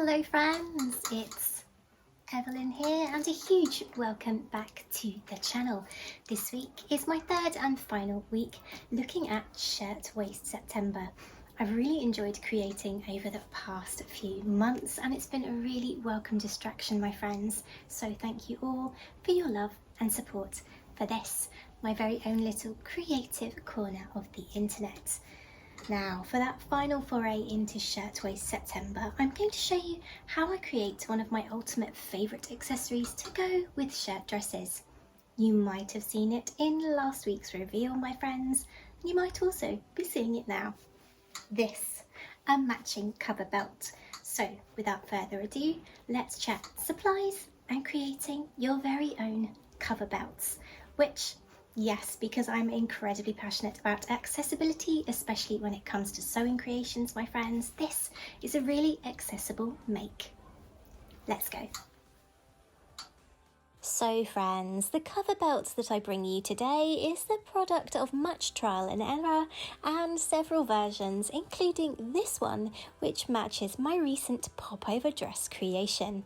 Hello friends, it's Evelyn here and a huge welcome back to the channel. This week is my third and final week looking at Shirtwaist September. I've really enjoyed creating over the past few months and it's been a really welcome distraction, my friends. So thank you all for your love and support for this, my very own little creative corner of the internet. Now, for that final foray into Shirtwaist September, I'm going to show you how I create one of my ultimate favourite accessories to go with shirt dresses. You might have seen it in last week's reveal, my friends. You might also be seeing it now. This, a matching cover belt. So, without further ado, let's chat supplies and creating your very own cover belts, which, yes, because I'm incredibly passionate about accessibility, especially when it comes to sewing creations, my friends, this is a really accessible make. Let's go. So friends, the cover belt that I bring you today is the product of much trial and error and several versions, including this one, which matches my recent popover dress creation.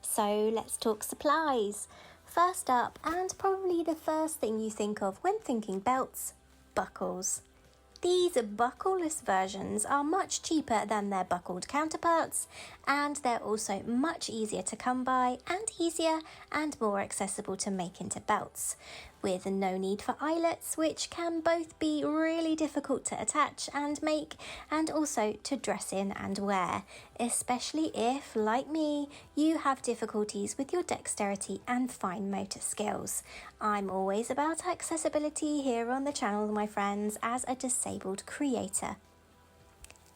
So let's talk supplies. First up, and probably the first thing you think of when thinking belts, buckles. These buckleless versions are much cheaper than their buckled counterparts, and they're also much easier to come by and easier and more accessible to make into belts, with no need for eyelets, which can both be really difficult to attach and make and also to dress in and wear, especially if, like me, you have difficulties with your dexterity and fine motor skills. I'm always about accessibility here on the channel, my friends, as a disabled creator.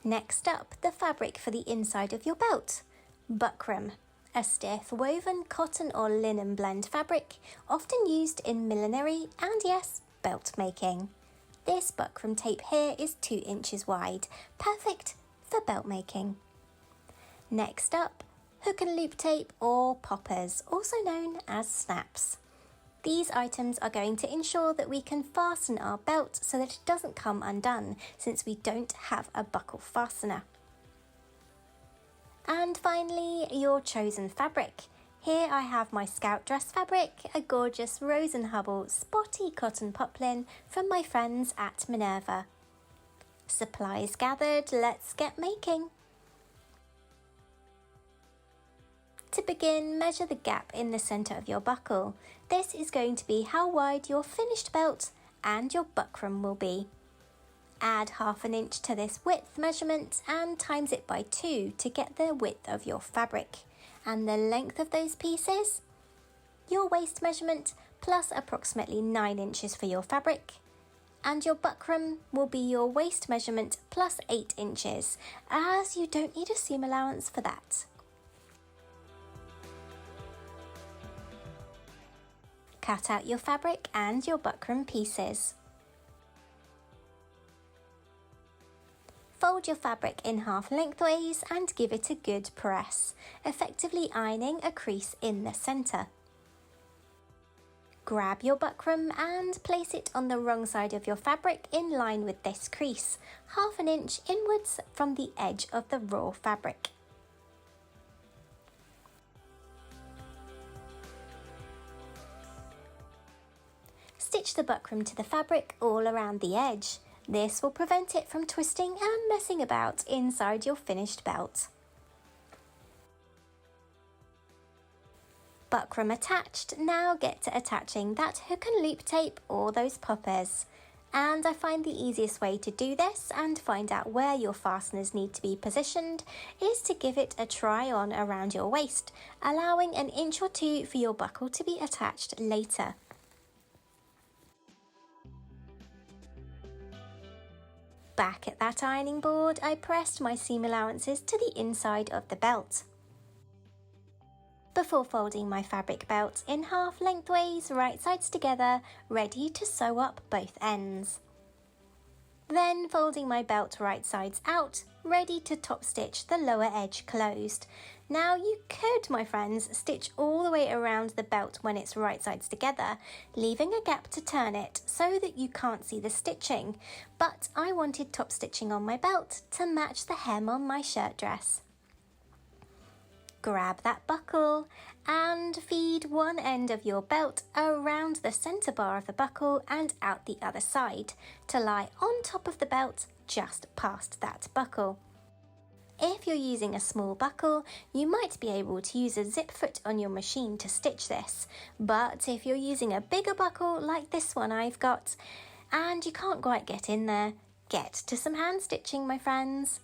Next up, the fabric for the inside of your belt. Buckram, a stiff woven cotton or linen blend fabric, often used in millinery and, yes, belt making. This buckram tape here is 2 inches wide, perfect for belt making. Next up, hook and loop tape or poppers, also known as snaps. These items are going to ensure that we can fasten our belt so that it doesn't come undone, since we don't have a buckle fastener. And finally, your chosen fabric. Here I have my scout dress fabric, a gorgeous Rose & Hubble spotty cotton poplin from my friends at Minerva. Supplies gathered, let's get making. To begin, measure the gap in the centre of your buckle. This is going to be how wide your finished belt and your buckram will be. Add 1/2 inch to this width measurement and times it by 2 to get the width of your fabric. And the length of those pieces? Your waist measurement plus approximately 9 inches for your fabric. And your buckram will be your waist measurement plus 8 inches, as you don't need a seam allowance for that. Cut out your fabric and your buckram pieces. Fold your fabric in half lengthways and give it a good press, effectively ironing a crease in the centre. Grab your buckram and place it on the wrong side of your fabric in line with this crease, 1/2 inch inwards from the edge of the raw fabric. Stitch the buckram to the fabric all around the edge. This will prevent it from twisting and messing about inside your finished belt. Buckram attached, now get to attaching that hook and loop tape or those poppers. And I find the easiest way to do this and find out where your fasteners need to be positioned is to give it a try on around your waist, allowing 1 inch or 2 for your buckle to be attached later. Back at that ironing board, I pressed my seam allowances to the inside of the belt. Before folding my fabric belt in half lengthways, right sides together, ready to sew up both ends. Then folding my belt right sides out, ready to top stitch the lower edge closed. Now you could, my friends, stitch all the way around the belt when it's right sides together, leaving a gap to turn it so that you can't see the stitching, but I wanted top stitching on my belt to match the hem on my shirt dress. Grab that buckle and feed one end of your belt around the centre bar of the buckle and out the other side to lie on top of the belt just past that buckle. If you're using a small buckle, you might be able to use a zip foot on your machine to stitch this, but if you're using a bigger buckle like this one I've got and you can't quite get in there, get to some hand stitching, my friends.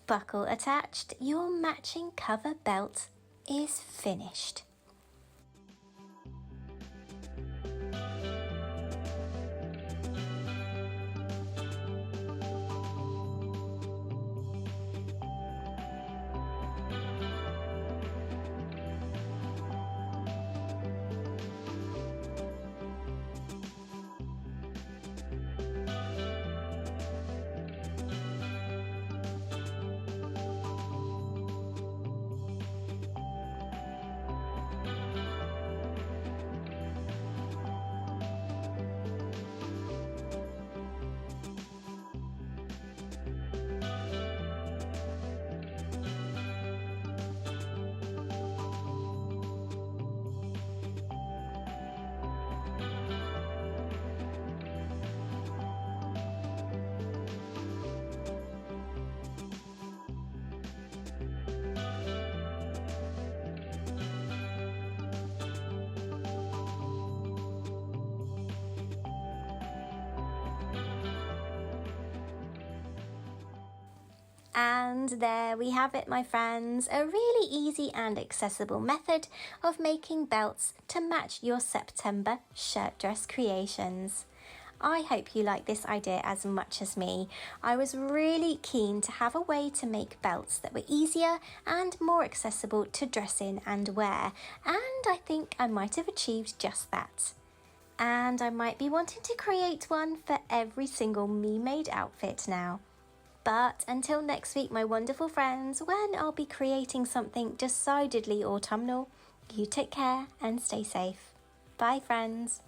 Buckle attached, your matching cover belt is finished. And there we have it, my friends, a really easy and accessible method of making belts to match your September shirt dress creations. I hope you like this idea as much as me. I was really keen to have a way to make belts that were easier and more accessible to dress in and wear, and I think I might have achieved just that. And I might be wanting to create one for every single me-made outfit now. But until next week, my wonderful friends, when I'll be creating something decidedly autumnal, you take care and stay safe. Bye, friends.